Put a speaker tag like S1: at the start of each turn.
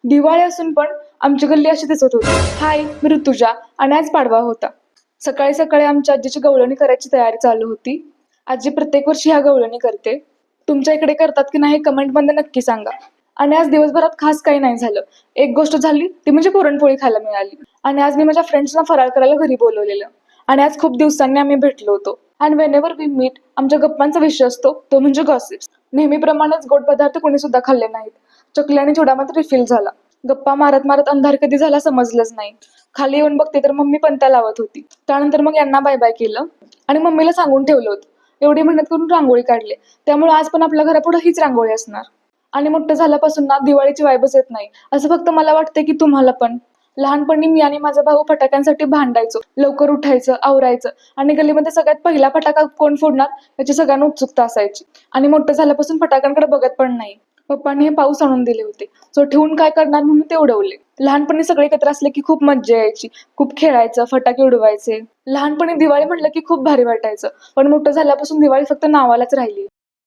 S1: दिवाळी असून पण आमची गल्ली अशी दिसत होती. हाय, मी ऋतुजा आणि आज पाडवा होता. सकाळी सकाळी आमच्या आजीची गवळणी करायची तयारी चालू होती. आजी प्रत्येक वर्षी ह्या गवळणी करते. तुमच्या इकडे करतात की नाही कमेंटमध्ये नक्की सांगा. आणि आज दिवसभरात खास काही नाही झालं. एक गोष्ट झाली ती म्हणजे पुरणपोळी खायला मिळाली. आणि आज मी माझ्या फ्रेंड्सना फराळ करायला घरी बोलवलेलं. आणि आज खूप दिवसांनी आम्ही भेटलो होतो. आणि वेनेवर वी मीट आमच्या गप्पांचा विषय असतो तो म्हणजे गॉसिप्स. नेहमीप्रमाणेच गोड पदार्थ कोणी सुद्धा खाल्ले नाहीत. चकली आणि चिवडा मात्र रिफिल झाला. गप्पा मारत मारत अंधार कधी झाला समजलंच नाही. खाली येऊन बघते तर मम्मी पणत्या लावत होती. त्यानंतर मग यांना बाय बाय केलं आणि मम्मीला सांगून ठेवलं होतं. एवढी मेहनत करून रांगोळी काढली, त्यामुळे आज पण आपल्या घरापुढे हीच रांगोळी असणार. आणि मोठं झाल्यापासून ना दिवाळीची वाईबच येत नाही, असं फक्त मला वाटतं की तुम्हाला पण. लहानपणी मी आणि माझा भाऊ फटाक्यांसाठी भांडायचो. लवकर उठायचं, आवरायचं आणि गल्लीमध्ये सगळ्यात पहिला फटाका कोण फोडणार याची सगळ्यांना उत्सुकता असायची. आणि मोठं झाल्यापासून फटाक्यांकडे बघत पण नाही. पप्पांनी हे पाऊस आणून दिले होते, सो ठेवून काय करणार म्हणून ते उडवले. लहानपणी सगळे एकत्र असले की खूप मज्जा यायची. खूप खेळायचं, फटाके उडवायचे. लहानपणी दिवाळी म्हटलं की खूप भारी वाटायचं. पण मोठं झाल्यापासून दिवाळी फक्त नावालाच राहिली.